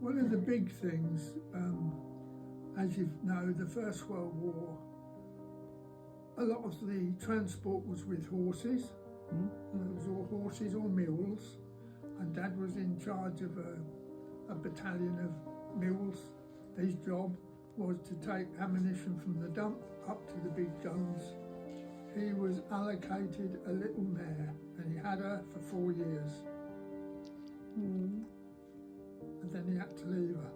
One of the big things, as you know, the First World War, a lot of the transport was with horses. It was all horses or mules, and Dad was in charge of a battalion of mules. His job was to take ammunition from the dump up to the big guns. He was allocated a little mare, and he had her for 4 years. And then he had to leave her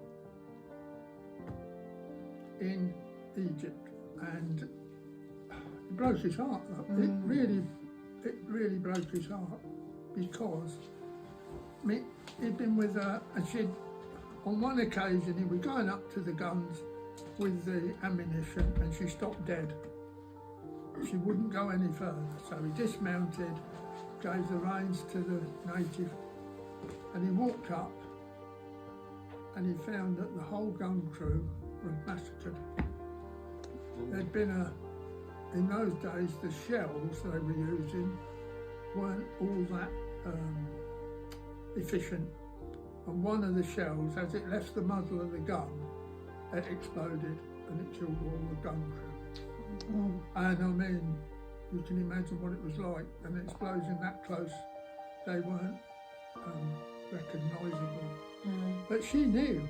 in Egypt, and it broke his heart. It really broke his heart, because he'd been with her, and she'd, on one occasion, he was going up to the guns with the ammunition, and she stopped dead. She wouldn't go any further, so he dismounted, gave the reins to the native, and he walked up, and he found that the whole gun crew were massacred. There'd been in those days, the shells they were using weren't all that efficient. And one of the shells, as it left the muzzle of the gun, it exploded and it killed all the gun crew. And I mean, you can imagine what it was like, an explosion that close, they weren't recognisable. But she knew.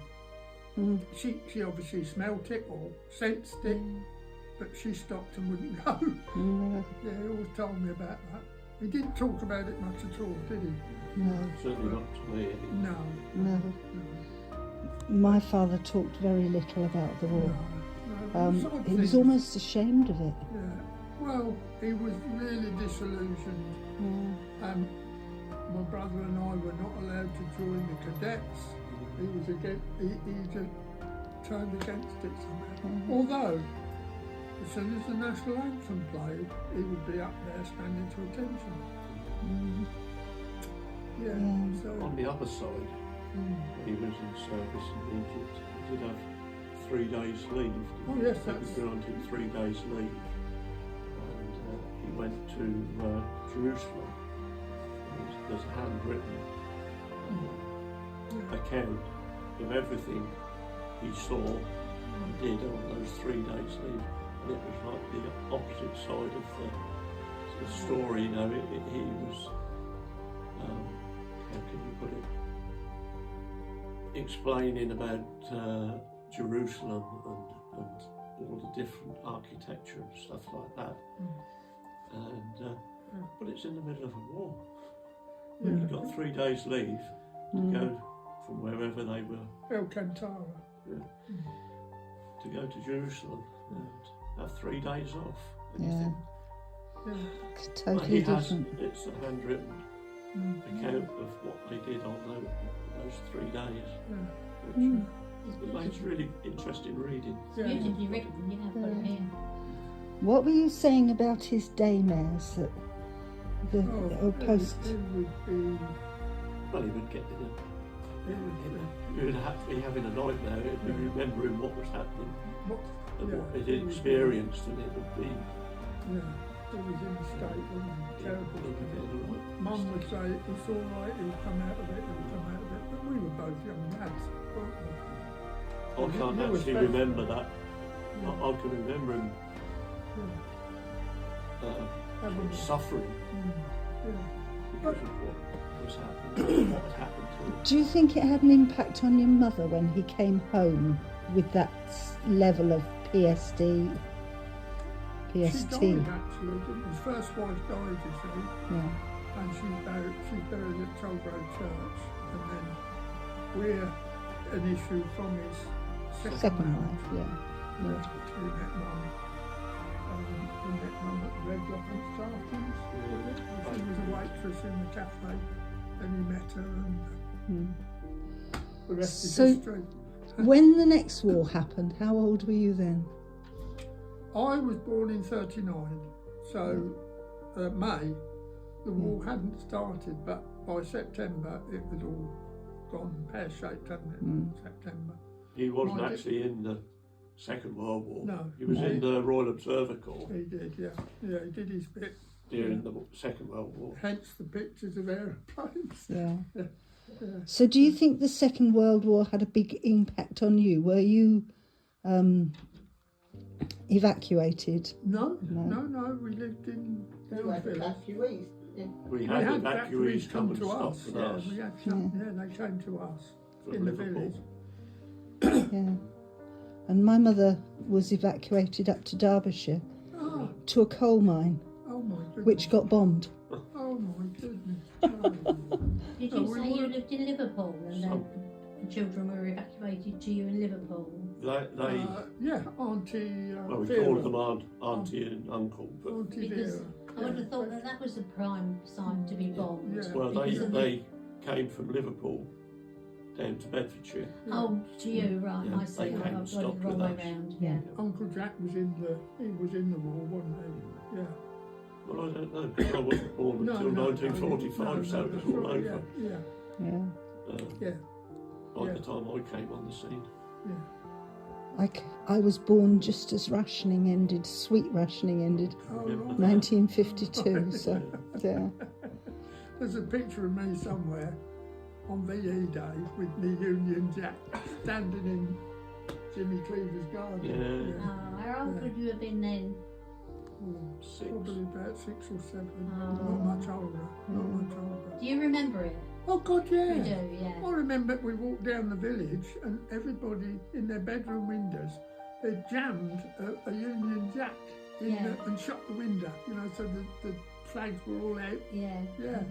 She obviously smelt it or sensed it, but she stopped and wouldn't go. Yeah, he always told me about that. He didn't talk about it much at all, did he? No. Certainly not to me. No. My father talked very little about the war. No. He was almost ashamed of it. Yeah. Well, he was really disillusioned. My brother and I were not allowed to join the cadets. He was against. He just turned against it somehow. Although, as soon as the national anthem played, he would be up there standing to attention. So On the other side, when he was in service in Egypt, he did have 3 days leave. Oh yes, He was granted 3 days leave, and he went to Jerusalem. There's a handwritten account of everything he saw and did on those 3 days leave, and it was like the opposite side of the story. You know, he was, how can you put it, explaining about Jerusalem and all the different architecture and stuff like that, and but it's in the middle of a war. You got 3 days leave to go from wherever they were. El Kantara. To go to Jerusalem and have 3 days off. Totally different. It's a handwritten account of what they did on those 3 days, which makes really interesting reading. Beautifully written, you have got it here. What were you saying about his daymares? That post. It would be. Well, he would get he would be having a nightmare. He'd be remembering what was happening and what he'd experienced, and it would be. Yeah, it was in a state, wasn't it? Terrible. Mum would say it's all right, he'll come out of it, but we were both young lads, weren't we? I can't actually remember that. I can remember him suffering because of what was happening, what had happened to him. Do you think it had an impact on your mother when he came home with that level of PST? She died actually, didn't his first wife died, you see, and she's buried at Tolgrove Church, and then we're an issue from his second wife. We met Mum at the Red Rock and Starkins. She was a waitress in the cafe, and he met her, and the rest is history. When the next war happened, how old were you then? I was born in 39, so May, the war hadn't started, but by September it was all gone pear-shaped, hadn't it? September. He wasn't actually in the Second World War. No. He was in the Royal Observer Corps. He did, yeah. Yeah, he did his bit. During the Second World War. Hence the pictures of aeroplanes. Yeah. So do you think the Second World War had a big impact on you? Were you evacuated? No, we lived in You had village. evacuees. Yeah. We had evacuees come and stop for Yeah, us we had they came to us from in the Liverpool. village. Yeah. And my mother was evacuated up to Derbyshire Oh, to a coal mine, oh my goodness. which got bombed. Oh my goodness. Oh. Did Oh, you we say you were- lived in Liverpool and then the children were evacuated to you in Liverpool? They Yeah, Auntie well, we Vera. called them auntie and uncle, but Auntie Because Vera. I would have thought that was the prime site to be bombed. Yeah. well, because of they came from Liverpool down to Bedfordshire. Oh, to you, right, Yeah, I see. they came I've and got it stopped the wrong with way us. round. Yeah. Uncle Jack was in the war, wasn't he? Yeah. Well, I don't know, because I wasn't born until 1945, so it was all over. Yeah, Yeah. yeah, By Yeah. the time I came on the scene. yeah. I was born just as rationing ended, sweet rationing ended, Oh, Remember right. 1952. So, yeah. There's a picture of me somewhere on VE Day with me Union Jack standing in Jimmy Cleaver's garden. Yeah. How old would you have been then? Oh, 6. probably about 6 or 7. Oh. Not much older. Not much older. Do you remember it? Oh God, yeah. You do, yeah. I remember we walked down the village and everybody in their bedroom windows, they jammed a Union Jack in Yeah. and shut the window, so the flags were all out. Yeah. Yeah,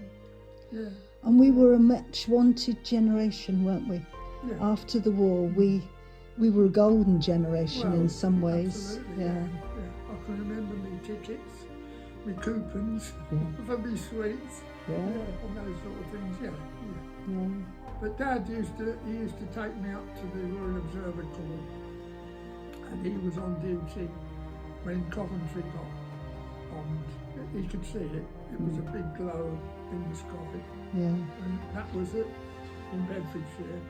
yeah, And we were a much wanted generation, weren't we? yeah. After the war, we were a golden generation Well, in some ways. absolutely, Yeah. I can remember me tickets, me coupons Yeah. for me sweets, Yeah. and those sort of things, yeah. Yeah. But Dad used to take me up to the Royal Observatory, and he was on duty when Coventry got bombed. He could see it. It was a big glow in the sky, Yeah. and that was it in Bedfordshire.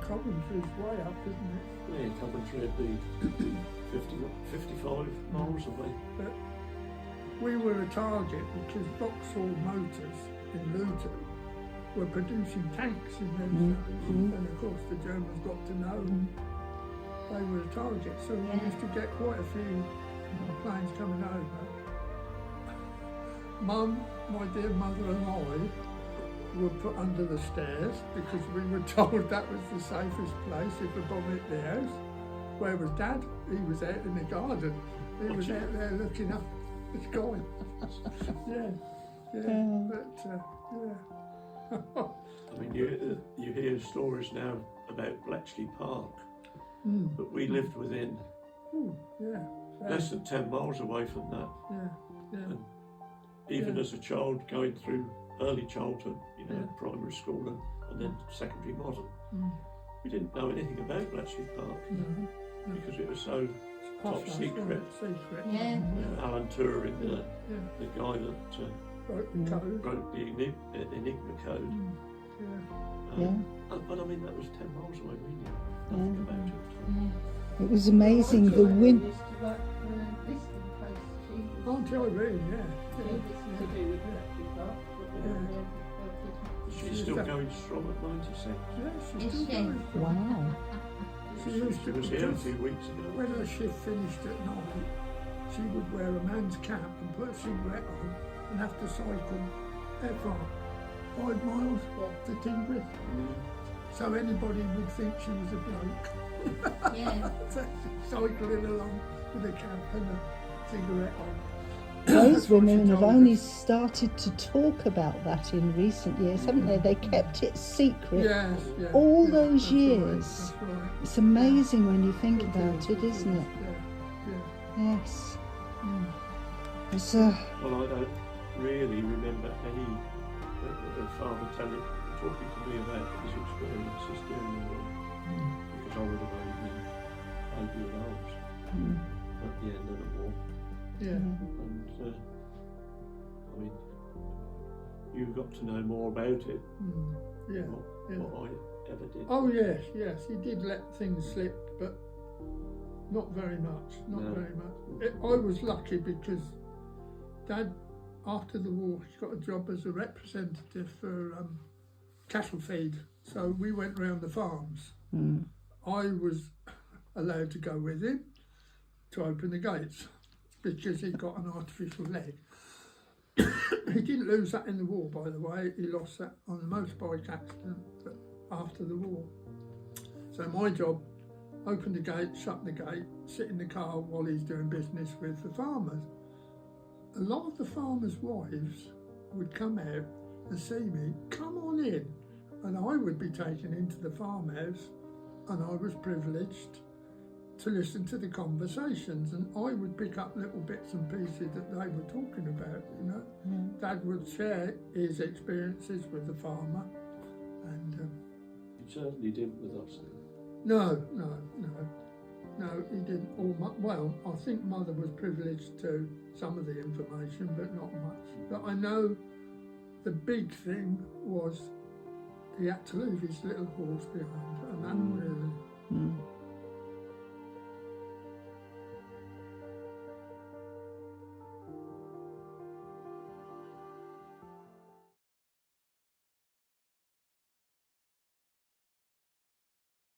Coventry's way up, isn't it? Yeah, Coventry would be 55 miles away. But we were a target because Vauxhall Motors in Luton were producing tanks in those days, and of course the Germans got to know they were a target, so we used to get quite a few planes coming over. Mum, my dear mother and I were put under the stairs because we were told that was the safest place if a bomb hit the house. Where was Dad? He was out in the garden. He was out there looking up the sky. I mean, you hear stories now about Bletchley Park, but we lived within less than 10 miles away from that. And even as a child going through early childhood, primary school and then secondary modern, we didn't know anything about Bletchley Park because it was so top secret. Yeah. Alan Turing, the guy that wrote the Enigma code. But I mean, that was 10 miles away, we knew nothing about it. It was amazing. The wind. Used to work for a listening post. She Auntie Irene, listened to do with Bletchley Park. She's still going strong at 96. she's Is still she? going. Wow. She used to was here a few weeks ago. when her shift finished at night, she would wear a man's cap and put a cigarette on and have to cycle how far? 5 miles to Tingbridge. So anybody would think she was a bloke. Yeah. Cycling along with a cap and a cigarette on. Those That's what women she have told only us. started to talk about that in recent years, haven't they? They kept it secret. Yes, yeah, All yeah, those that's right, years. that's right. It's amazing when you think about it, isn't it? Yeah, Yes. Mm. It's Well, I don't really remember any father talking to me about his experiences during the war, because I would have only been 8 years old at the end of the war. yeah. And I mean, you got to know more about it Yeah, than yeah. what I ever did. Oh yes, he did let things slip, but not very much. Not No. very much. I was lucky because Dad, after the war, he got a job as a representative for cattle feed, so we went round the farms. Mm. I was allowed to go with him to open the gates because he'd got an artificial leg. He didn't lose that in the war, by the way. He lost that on a motorbike accident after the war. So my job, open the gate, shut the gate, sit in the car while he's doing business with the farmers. A lot of the farmers' wives would come out and see me, come on in, and I would be taken into the farmhouse, and I was privileged to listen to the conversations, and I would pick up little bits and pieces that they were talking about, you know. Dad would share his experiences with the farmer, and You certainly didn't with us. no, he didn't. Well, I think Mother was privileged to some of the information, but not much. But I know the big thing was he had to leave his little horse behind, and that really.